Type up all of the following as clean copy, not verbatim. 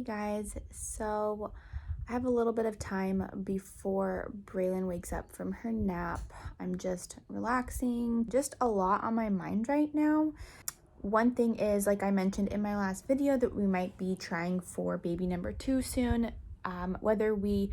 guys. So I have a little bit of time before Braylon wakes up from her nap. I'm just relaxing, just a lot on my mind right now. One thing is, like I mentioned in my last video, that we might be trying for baby number 2 soon. Whether we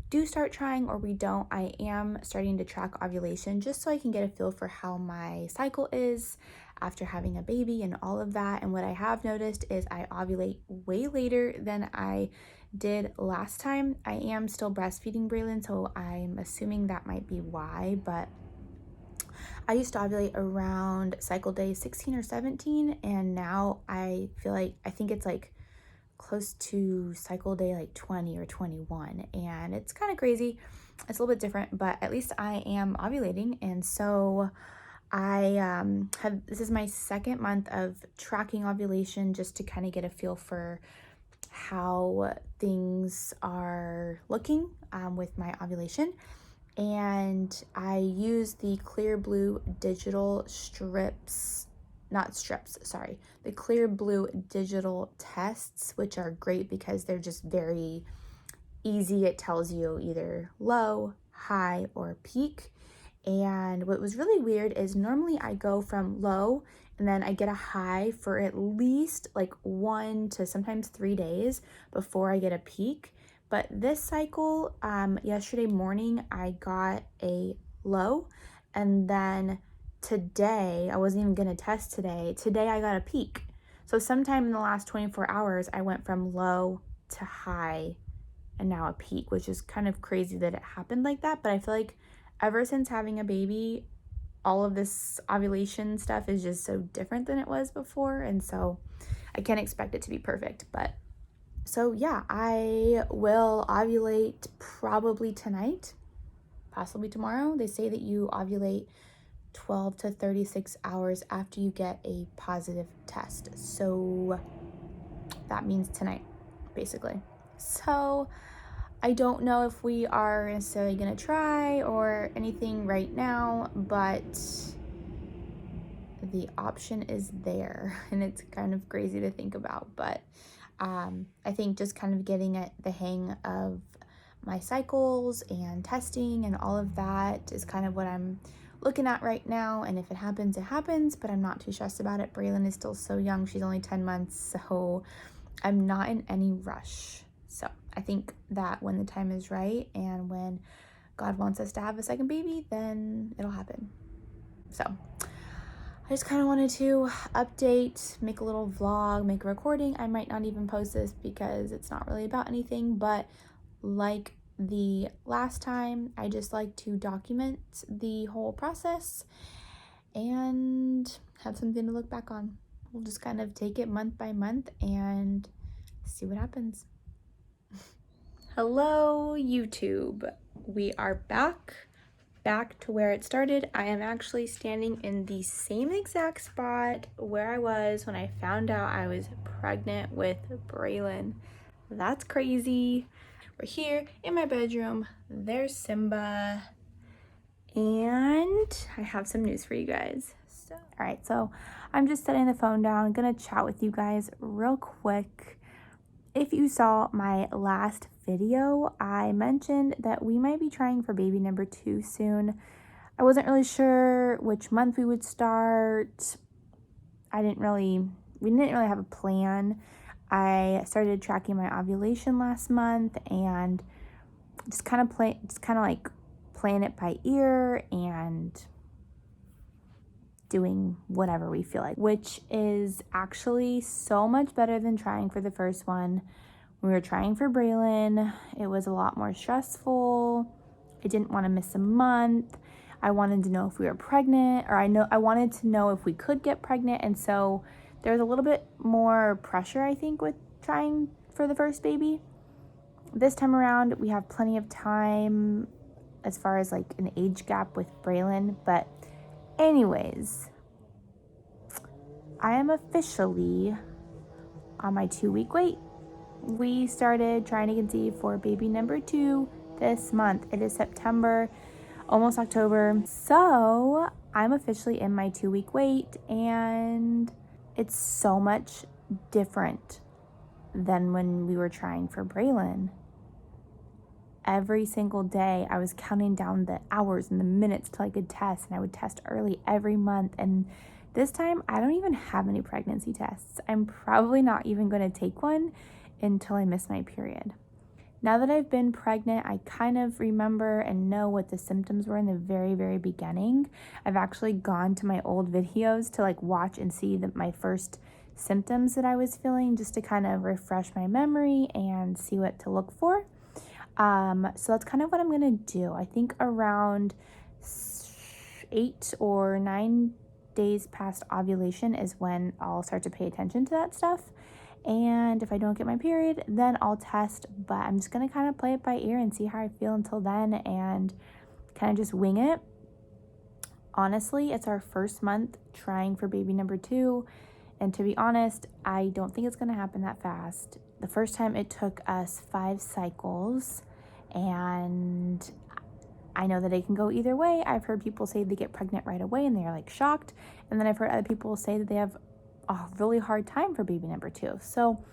do start trying or we don't, I am starting to track ovulation just so I can get a feel for how my cycle is after having a baby and all of that. And what I have noticed is I ovulate way later than I did last time. I am still breastfeeding Braylon, so I'm assuming that might be why, but I used to ovulate around cycle day 16 or 17, and now I think it's like close to cycle day like 20 or 21, and it's kind of crazy. It's a little bit different, but at least I am ovulating. And so this is my second month of tracking ovulation just to kind of get a feel for how things are looking with my ovulation. And I use the clear blue digital the clear blue digital tests, which are great because they're just very easy. It tells you either low, high, or peak. And what was really weird is normally I go from low and then I get a high for at least like 1 to sometimes 3 days before I get a peak. But this cycle, yesterday morning, I got a low, and then today, I wasn't even gonna test today. Today I got a peak. So sometime in the last 24 hours, I went from low to high and now a peak, which is kind of crazy that it happened like that. But I feel like ever since having a baby, all of this ovulation stuff is just so different than it was before. And so I can't expect it to be perfect, but so yeah, I will ovulate probably tonight, possibly tomorrow. They say that you ovulate 12 to 36 hours after you get a positive test. So that means tonight, basically. So I don't know if we are necessarily gonna try or anything right now, but the option is there, and it's kind of crazy to think about. But I think just kind of getting at the hang of my cycles and testing and all of that is kind of what I'm looking at right now. And if it happens, it happens, but I'm not too stressed about it. Braylon is still so young. She's only 10 months, so I'm not in any rush. So I think that when the time is right and when God wants us to have a second baby, then it'll happen. So I just kind of wanted to update, make a little vlog, make a recording. I might not even post this because it's not really about anything, but like the last time, I just like to document the whole process and have something to look back on. We'll just kind of take it month by month and see what happens. Hello, YouTube. We are back to where it started. I am actually standing in the same exact spot where I was when I found out I was pregnant with Braylon. That's crazy. We're here in my bedroom. There's Simba. And I have some news for you guys. All right, so I'm just setting the phone down. I'm gonna chat with you guys real quick. If you saw my last video, I mentioned that we might be trying for baby number 2 soon. I wasn't really sure which month we would start. We didn't really have a plan. I started tracking my ovulation last month and just kind of like playing it by ear and doing whatever we feel like, which is actually so much better than trying for the first one. When we were trying for Braylon, it was a lot more stressful. I didn't want to miss a month. I wanted to know if we were pregnant, or I wanted to know if we could get pregnant, and so there's a little bit more pressure, I think, with trying for the first baby. This time around, we have plenty of time as far as like an age gap with Braylon, but anyways, I am officially on my 2-week wait. We started trying to conceive for baby number 2 this month. It is September, almost October. So I'm officially in my 2-week wait, and it's so much different than when we were trying for Braylon. Every single day, I was counting down the hours and the minutes till I could test, and I would test early every month. And this time, I don't even have any pregnancy tests. I'm probably not even going to take one until I miss my period. Now that I've been pregnant, I kind of remember and know what the symptoms were in the very, very beginning. I've actually gone to my old videos to like watch and see my first symptoms that I was feeling, just to kind of refresh my memory and see what to look for. So that's kind of what I'm gonna do. I think around 8 or 9 days past ovulation is when I'll start to pay attention to that stuff. And if I don't get my period, then I'll test, but I'm just gonna kind of play it by ear and see how I feel until then and kind of just wing it. Honestly, it's our first month trying for baby number 2, and to be honest, I don't think it's gonna happen that fast. The first time it took us 5 cycles, and I know that it can go either way. I've heard people say they get pregnant right away and they're like shocked, and then I've heard other people say that they have a really hard time for baby number 2. So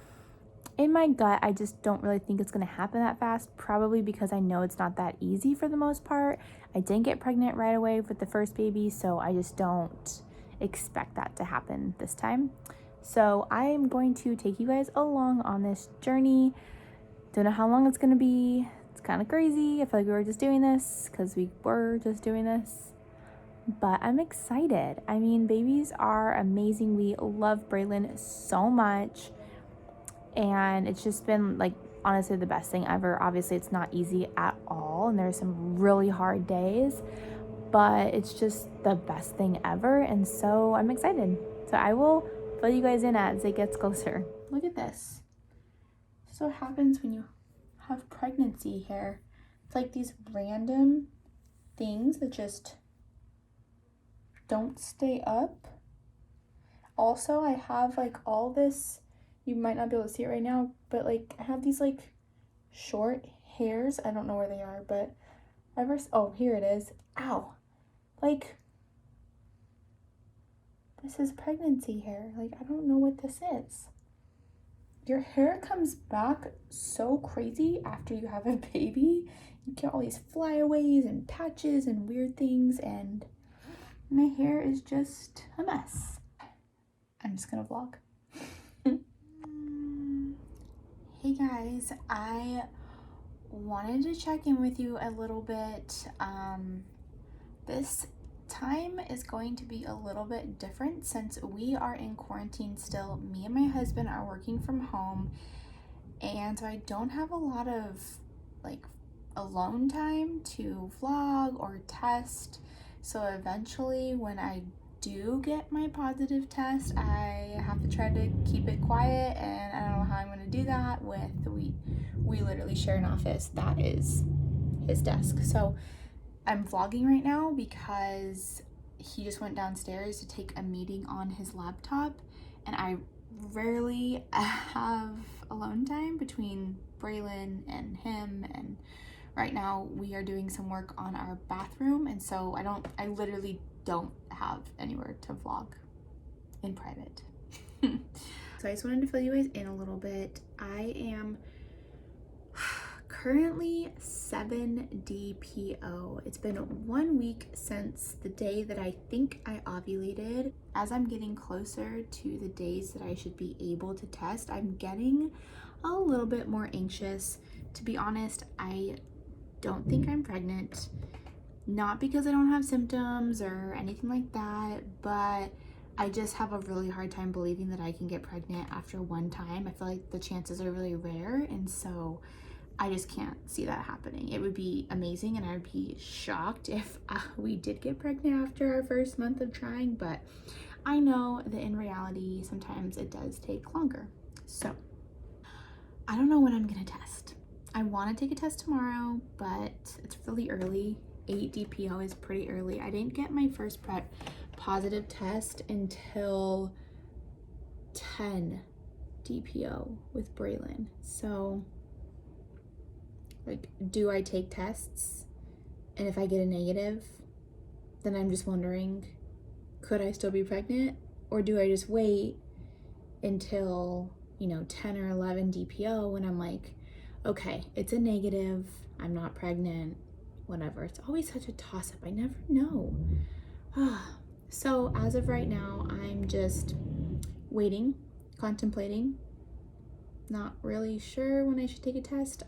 in my gut, I just don't really think it's going to happen that fast, probably because I know it's not that easy for the most part. I didn't get pregnant right away with the first baby, so I just don't expect that to happen this time. So I am going to take you guys along on this journey. Don't know how long it's going to be. It's kind of crazy. I feel like we were just doing this because we were just doing this. But I'm excited. I mean, babies are amazing. We love Braylon so much. And it's just been like honestly the best thing ever. Obviously, it's not easy at all. And there's some really hard days. But it's just the best thing ever. And so I'm excited. So I will fill you guys in as it gets closer. Look at this. This is what happens when you have pregnancy hair. It's like these random things that just don't stay up. Also, I have like all this, you might not be able to see it right now, but like I have these like short hairs. I don't know where they are, but oh, here it is. Ow. Like, this is pregnancy hair. Like, I don't know what this is. Your hair comes back so crazy after you have a baby. You get all these flyaways and patches and weird things, and my hair is just a mess. I'm just gonna vlog. Hey guys, I wanted to check in with you a little bit. This time is going to be a little bit different since we are in quarantine still. Me and my husband are working from home, and so I don't have a lot of like alone time to vlog or test. So eventually when I do get my positive test, I have to try to keep it quiet, and I don't know how I'm going to do that with we literally share an office. That is his desk. So I'm vlogging right now because he just went downstairs to take a meeting on his laptop, and I rarely have alone time between Braylon and him, and right now we are doing some work on our bathroom, and so I literally don't have anywhere to vlog in private. So I just wanted to fill you guys in a little bit. I am currently 7 DPO. It's been 1 week since the day that I think I ovulated. As I'm getting closer to the days that I should be able to test, I'm getting a little bit more anxious. To be honest, I don't think I'm pregnant. Not because I don't have symptoms or anything like that, but I just have a really hard time believing that I can get pregnant after one time. I feel like the chances are really rare, and so I just can't see that happening. It would be amazing, and I would be shocked if we did get pregnant after our first month of trying, but I know that in reality, sometimes it does take longer. So I don't know when I'm gonna test. I want to take a test tomorrow, but it's really early. 8 DPO is pretty early. I didn't get my first positive test until 10 DPO with Braylon. So like, do I take tests? And if I get a negative, then I'm just wondering, could I still be pregnant? Or do I just wait until, 10 or 11 DPO, and I'm like, okay, it's a negative, I'm not pregnant, whatever. It's always such a toss-up. I never know. So as of right now, I'm just waiting, contemplating, not really sure when I should take a test.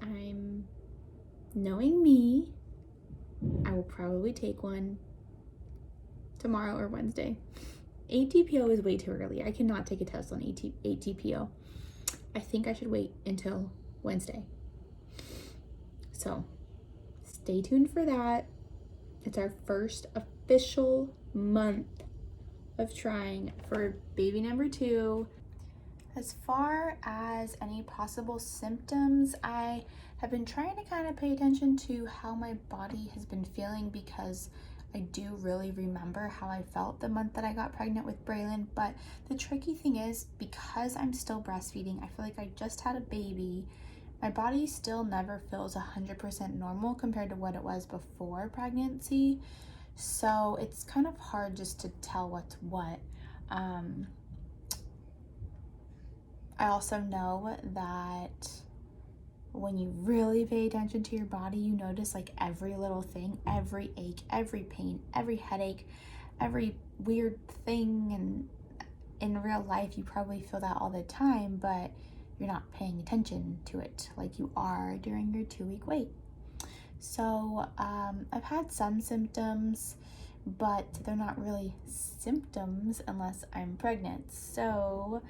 Knowing me, I will probably take one tomorrow or Wednesday. 8 DPO is way too early. I cannot take a test on 8 DPO. I think I should wait until Wednesday. So stay tuned for that. It's our first official month of trying for baby number 2. As far as any possible symptoms, I have been trying to kind of pay attention to how my body has been feeling, because I do really remember how I felt the month that I got pregnant with Braylon. But the tricky thing is, because I'm still breastfeeding, I feel like I just had a baby. My body still never feels 100% normal compared to what it was before pregnancy. So it's kind of hard just to tell what's what. I also know that when you really pay attention to your body, you notice like every little thing, every ache, every pain, every headache, every weird thing. And in real life, you probably feel that all the time, but you're not paying attention to it like you are during your 2-week wait. So I've had some symptoms, but they're not really symptoms unless I'm pregnant. So,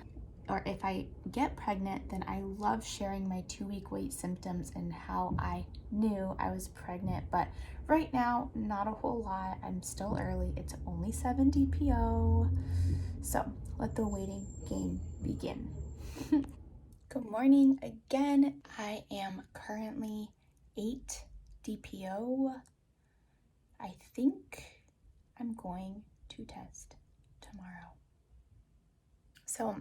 or if I get pregnant, then I love sharing my 2-week wait symptoms and how I knew I was pregnant. But right now, not a whole lot. I'm still early. It's only 7 DPO. So let the waiting game begin. Good morning again. I am currently 8 DPO. I think I'm going to test tomorrow. So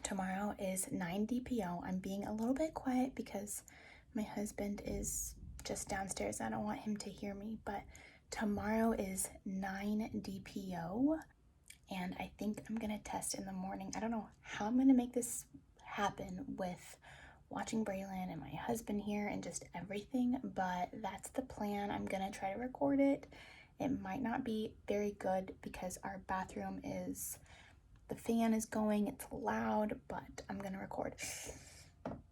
tomorrow is 9 DPO. I'm being a little bit quiet because my husband is just downstairs. I don't want him to hear me, but tomorrow is 9 DPO, and I think I'm gonna test in the morning. I don't know how I'm gonna make this happen with watching Braylon and my husband here and just everything, but that's the plan. I'm gonna try to record it. It might not be very good because our bathroom the fan is going, it's loud, but I'm gonna record.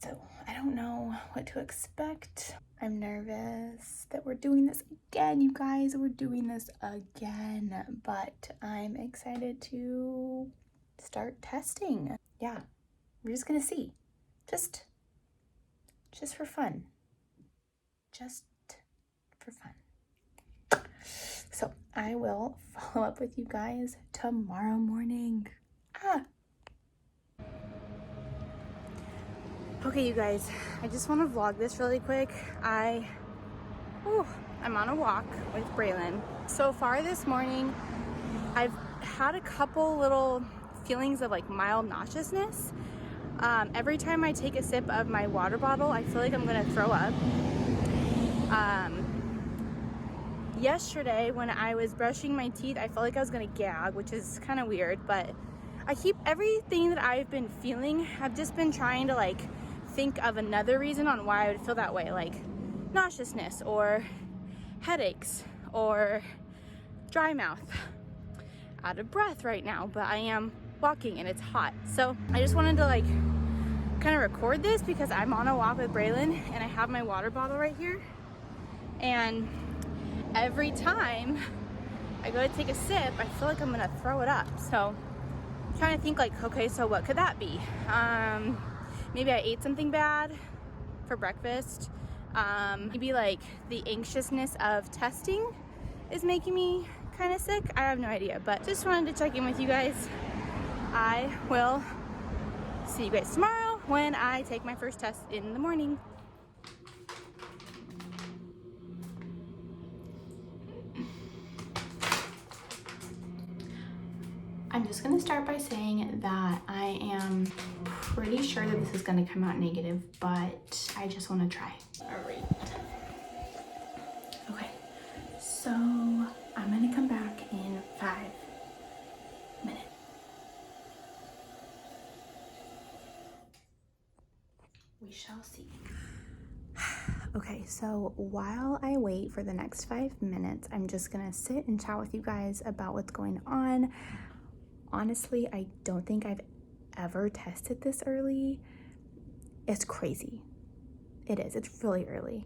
So I don't know what to expect. I'm nervous that we're doing this again, you guys. We're doing this again, but I'm excited to start testing. Yeah, we're just gonna see. Just for fun. Just for fun. So I will follow up with you guys tomorrow morning. Okay, you guys, I just want to vlog this really quick. I'm on a walk with Braylon. So far this morning, I've had a couple little feelings of like mild nauseousness. Every time I take a sip of my water bottle, I feel like I'm gonna throw up. Yesterday when I was brushing my teeth, I felt like I was gonna gag, which is kind of weird, but everything that I've been feeling, I've just been trying to like think of another reason on why I would feel that way, like nauseousness or headaches or dry mouth. Out of breath right now, but I am walking and it's hot. So I just wanted to like kind of record this because I'm on a walk with Braylon and I have my water bottle right here. And every time I go to take a sip, I feel like I'm gonna throw it up. So I'm trying to think like, okay, so what could that be? Maybe I ate something bad for breakfast. Maybe like the anxiousness of testing is making me kind of sick. I have no idea, but just wanted to check in with you guys. I will see you guys tomorrow when I take my first test in the morning. I'm just gonna start by saying that I am pretty sure that this is gonna come out negative, but I just wanna try. All right. Okay, so I'm gonna come back in 5 minutes. We shall see. Okay, so while I wait for the next 5 minutes, I'm just gonna sit and chat with you guys about what's going on. Honestly, I don't think I've ever tested this early. It's crazy. It is. It's really early.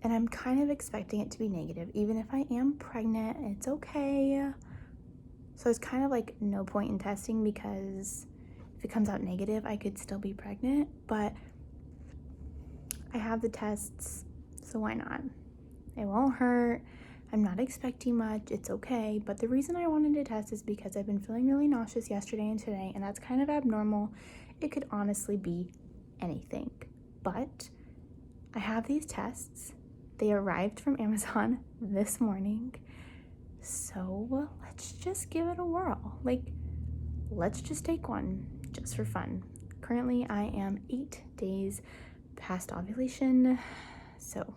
And I'm kind of expecting it to be negative. Even if I am pregnant, it's okay. So it's kind of like no point in testing, because if it comes out negative, I could still be pregnant. But I have the tests, so why not? It won't hurt. I'm not expecting much. It's okay. But the reason I wanted to test is because I've been feeling really nauseous yesterday and today, and that's kind of abnormal. It could honestly be anything. But I have these tests. They arrived from Amazon this morning. So let's just give it a whirl. Like, let's just take one just for fun. Currently, I am 8 days past ovulation, so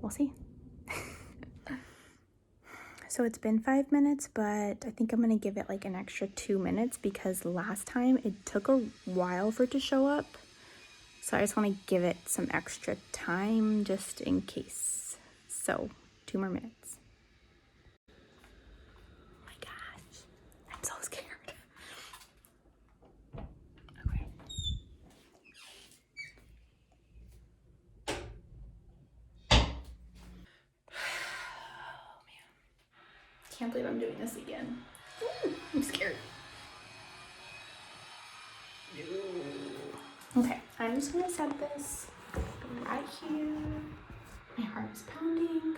we'll see. So it's been 5 minutes, but I think I'm gonna give it like an extra 2 minutes, because last time it took a while for it to show up. So I just want to give it some extra time just in case. So 2 more minutes. Oh my gosh, I'm so scared. Okay. Oh man, can't believe I'm doing this again. I'm scared. Okay, I'm just gonna set this right here. My heart is pounding.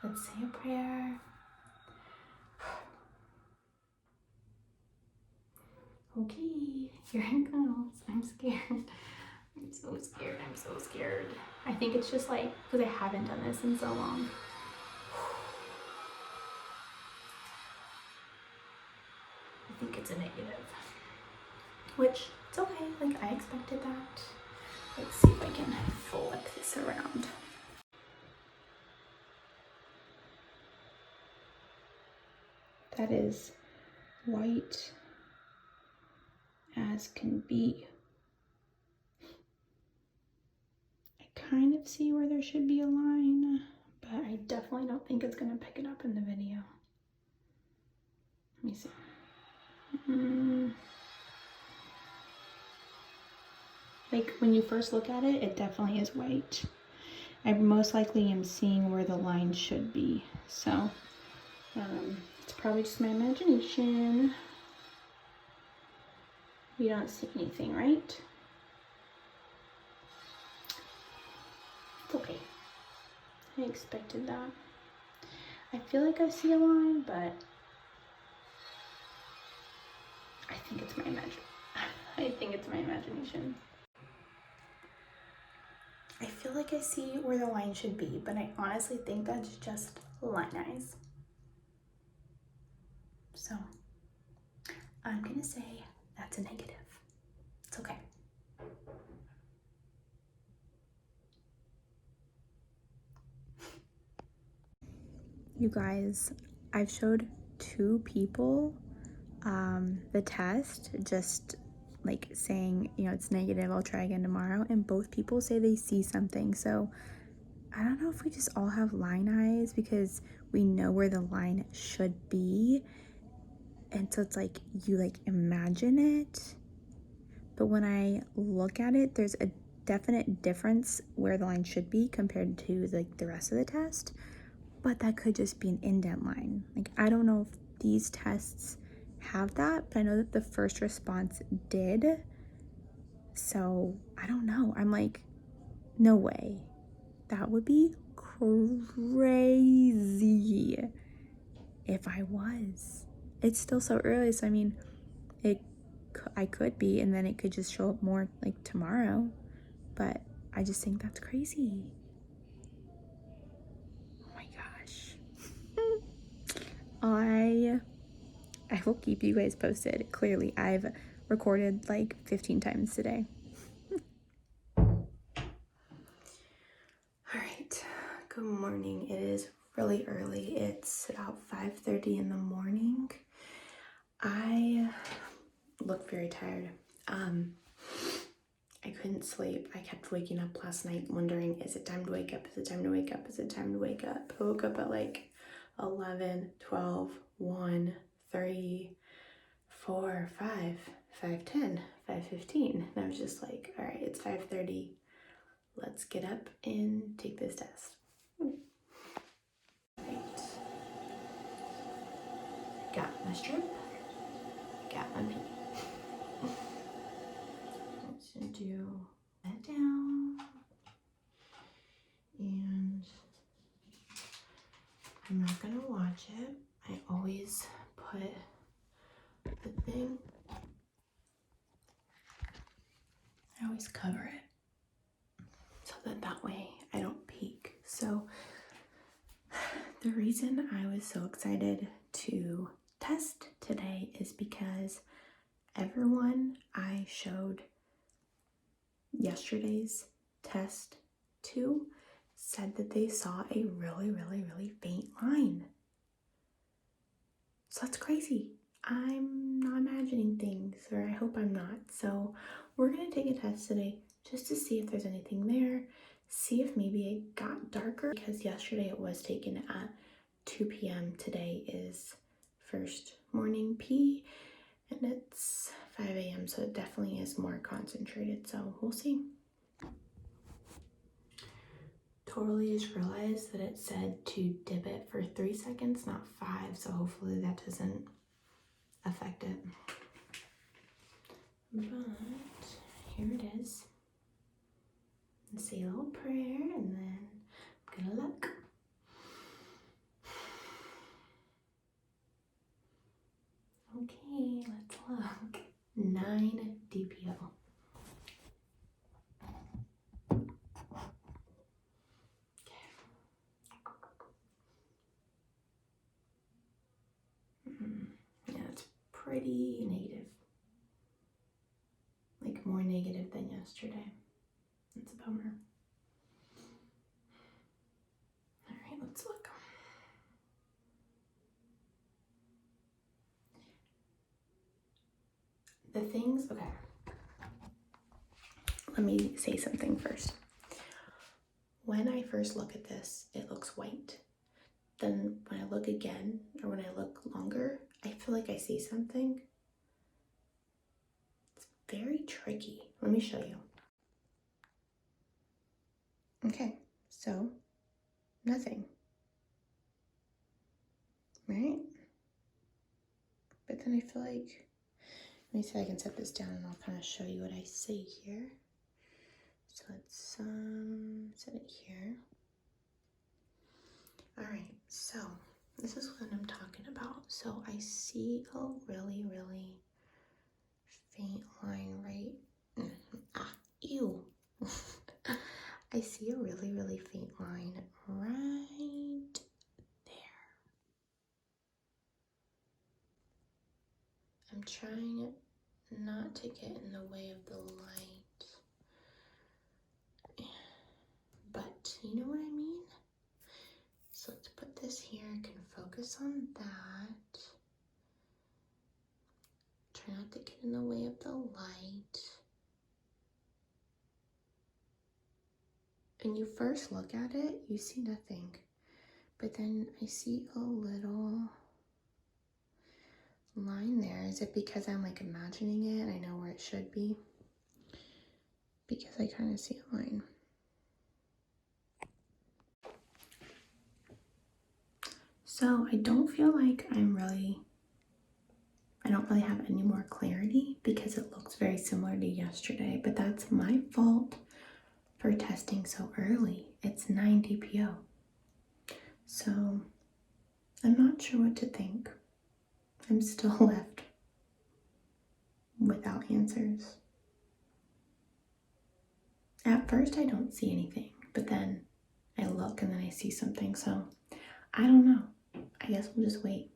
Let's say a prayer. Okay, here it goes. I'm scared. I'm so scared. I'm so scared. I think it's just like because I haven't done this in so long. I think it's a negative, which it's okay. Like, I expected that. Let's see if I can flip this around. That is white as can be. I kind of see where there should be a line, but I definitely don't think it's gonna pick it up in the video. Let me see. Like, when you first look at it, it definitely is white. I most likely am seeing where the line should be. So it's probably just my imagination. You don't see anything, right? It's okay. I expected that. I feel like I see a line, but I think it's my imagination. I feel like I see where the line should be, but I honestly think that's just line eyes. So I'm gonna say that's a negative. It's okay. You guys, I've showed 2 people the test, just like saying, you know, it's negative, I'll try again tomorrow, and both people say they see something. So I don't know if we just all have line eyes, because we know where the line should be, and so it's like you like imagine it, but when I look at it, there's a definite difference where the line should be compared to like the rest of the test. But that could just be an indent line. Like, I don't know if these tests have that, but I know that the first response did. So I don't know. I'm like, no way. That would be crazy if I was. It's still so early, so I mean, I could be, and then it could just show up more like tomorrow. But I just think that's crazy. I will keep you guys posted. Clearly, I've recorded like 15 times today. All right, good morning. It is really early. It's about 5:30 in the morning. I look very tired. I couldn't sleep. I kept waking up last night wondering, is it time to wake up? Is it time to wake up? Is it time to wake up? I woke up at like 11, 12, 1, 3, 4, 5, 5:10, 5:15. And I was just like, all right, it's 5:30. Let's get up and take this test. Right. Got my strip. Got my pee. Let's do that down. And I'm not gonna watch it. I always put the thing, I always cover it so that way I don't peek. So the reason I was so excited to test today is because everyone I showed yesterday's test to said that they saw a really faint line. So that's crazy. I'm not imagining things, or I hope I'm not. So we're gonna take a test today just to see if there's anything there, see if maybe it got darker, because yesterday it was taken at 2 p.m. Today is first morning pee, and it's 5 a.m. so it definitely is more concentrated, so we'll see. Totally just realized that it said to dip it for 3 seconds, not 5, so hopefully that doesn't affect it. But here it is. Let's say a little prayer and then I'm gonna look. Okay, let's look. 9 DPO. Yeah, it's pretty negative. Like more negative than yesterday. It's a bummer. Alright, let's look. The things, okay. Let me say something first. When I first look at this, it looks white. Then when I look again, or when I look longer, I feel like I see something. It's very tricky. Let me show you. Okay, so nothing, right? But then I feel like, let me see if I can set this down and I'll kind of show you what I see here. So let's set it here. All right, so this is what I'm talking about. So I see a really faint line right, ew. I see a really faint line right there. I'm trying not to get in the way of the light, but you know what I mean? So let's put this here, I can focus on that. Try not to get in the way of the light. When you first look at it, you see nothing. But then I see a little line there. Is it because I'm like imagining it? I know where it should be. Because I kind of see a line. So I don't feel like I don't really have any more clarity because it looks very similar to yesterday, but that's my fault for testing so early. It's 9 DPO. So I'm not sure what to think. I'm still left without answers. At first I don't see anything, but then I look and then I see something, so I don't know. I guess we'll just wait.